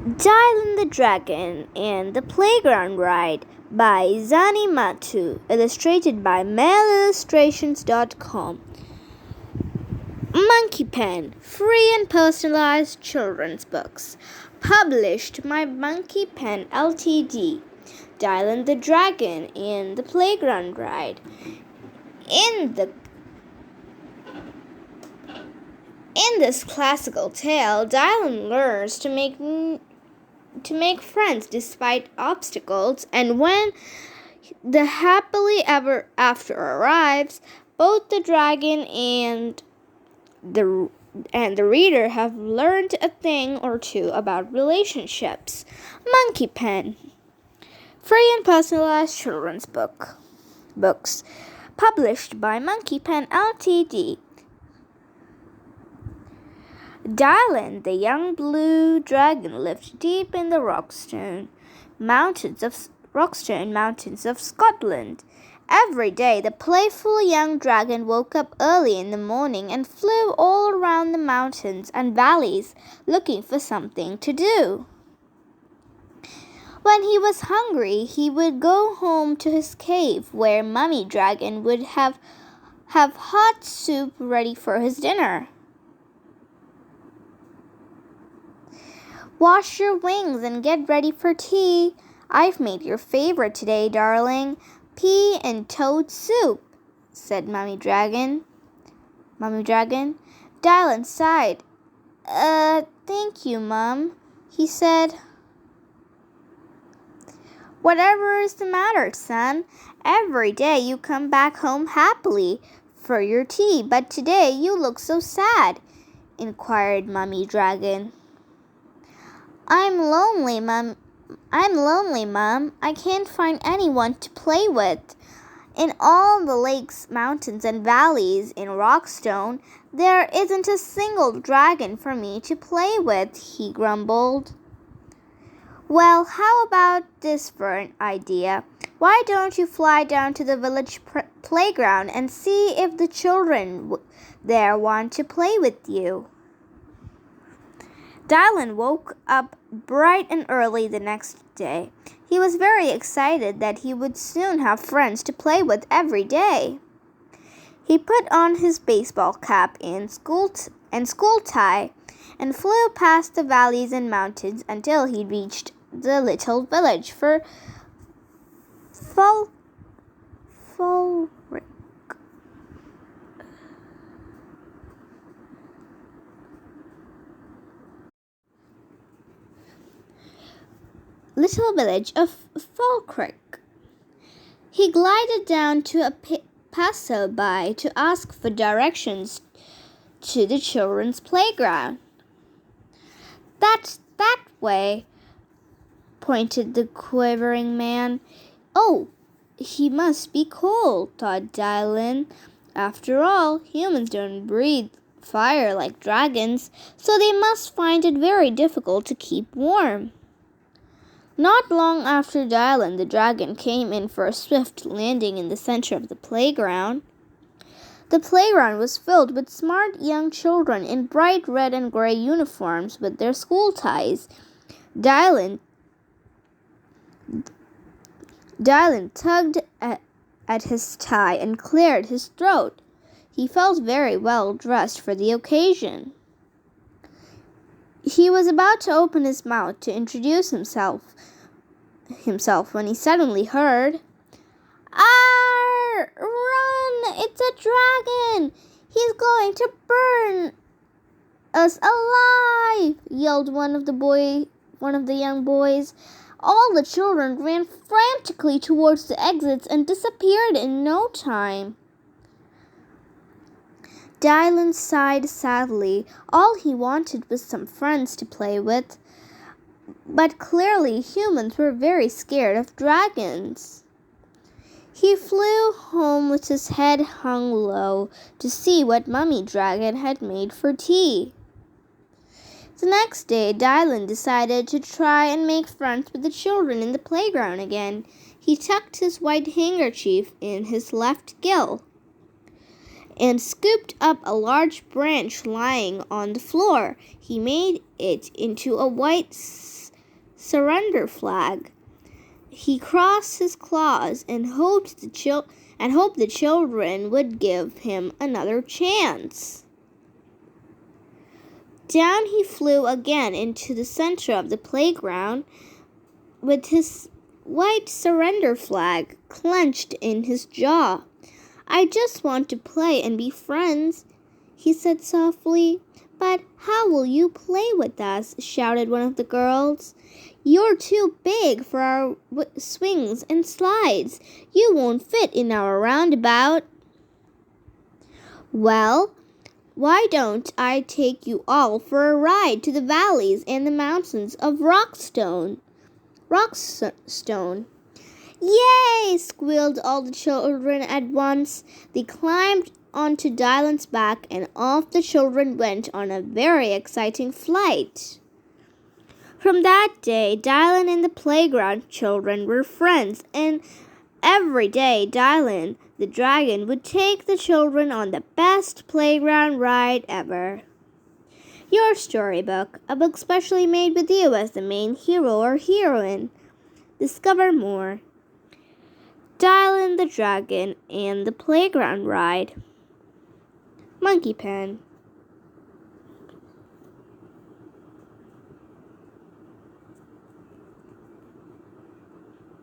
Dylan the Dragon and the Playground Ride by Zani Matu, illustrated by mailillustrations.com. Monkey Pen, free and personalized children's books, published by Monkey Pen Ltd. Dylan the Dragon and the Playground Ride. In this classical tale, Dylan learns to make friends despite obstacles, and when the happily ever after arrives, both the dragon and the reader have learned a thing or two about relationships. Monkey Pen, free and personalized children's books, published by Monkey Pen Ltd. Dylan, the young blue dragon, lived deep in the Rockstone Mountains of Scotland. Every day, the playful young dragon woke up early in the morning and flew all around the mountains and valleys looking for something to do. When he was hungry, he would go home to his cave, where Mummy Dragon would have hot soup ready for his dinner. Wash your wings and get ready for tea. I've made your favorite today, darling. Pea and toad soup, said Mummy Dragon. Dylan sighed. Thank you, Mum, he said. Whatever is the matter, son? Every day you come back home happily for your tea, but today you look so sad, inquired Mummy Dragon. I'm lonely, Mum. I can't find anyone to play with. In all the lakes, mountains, and valleys in Rockstone, there isn't a single dragon for me to play with, he grumbled. Well, how about this for an idea? Why don't you fly down to the village playground and see if the children there want to play with you? Dylan woke up bright and early the next day. He was very excited that he would soon have friends to play with every day. He put on his baseball cap and school tie and flew past the valleys and mountains until he reached the little village for Falric. Little village of Falkirk. He glided down to a passerby to ask for directions to the children's playground. That's that way, pointed the quivering man. Oh, he must be cold, thought Dylan. After all, humans don't breathe fire like dragons, so they must find it very difficult to keep warm. Not long after Dylan the dragon came in for a swift landing in the center of the playground. The playground was filled with smart young children in bright red and gray uniforms with their school ties. Dylan tugged at his tie and cleared his throat. He felt very well dressed for the occasion. He was about to open his mouth to introduce himself when he suddenly heard, "Arr! Run! It's a dragon! He's going to burn us alive!" yelled one of the young boys. All the children ran frantically towards the exits and disappeared in no time. Dylan sighed sadly. All he wanted was some friends to play with. But clearly humans were very scared of dragons. He flew home with his head hung low to see what Mummy Dragon had made for tea. The next day, Dylan decided to try and make friends with the children in the playground again. He tucked his white handkerchief in his left gill and scooped up a large branch lying on the floor. He made it into a white surrender flag. He crossed his claws and hoped the children would give him another chance. Down he flew again into the center of the playground with his white surrender flag clenched in his jaw. "I just want to play and be friends," he said softly. "But how will you play with us?" shouted one of the girls. "You're too big for our swings and slides. You won't fit in our roundabout." "Well, why don't I take you all for a ride to the valleys and the mountains of Rockstone?" "Yay!" squealed all the children at once. They climbed onto Dylan's back, and off the children went on a very exciting flight. From that day, Dylan and the playground children were friends, and every day Dylan, the dragon, would take the children on the best playground ride ever. Your storybook, a book specially made with you as the main hero or heroine. Discover more. Dylan the Dragon and the Playground Ride. Monkey Pen.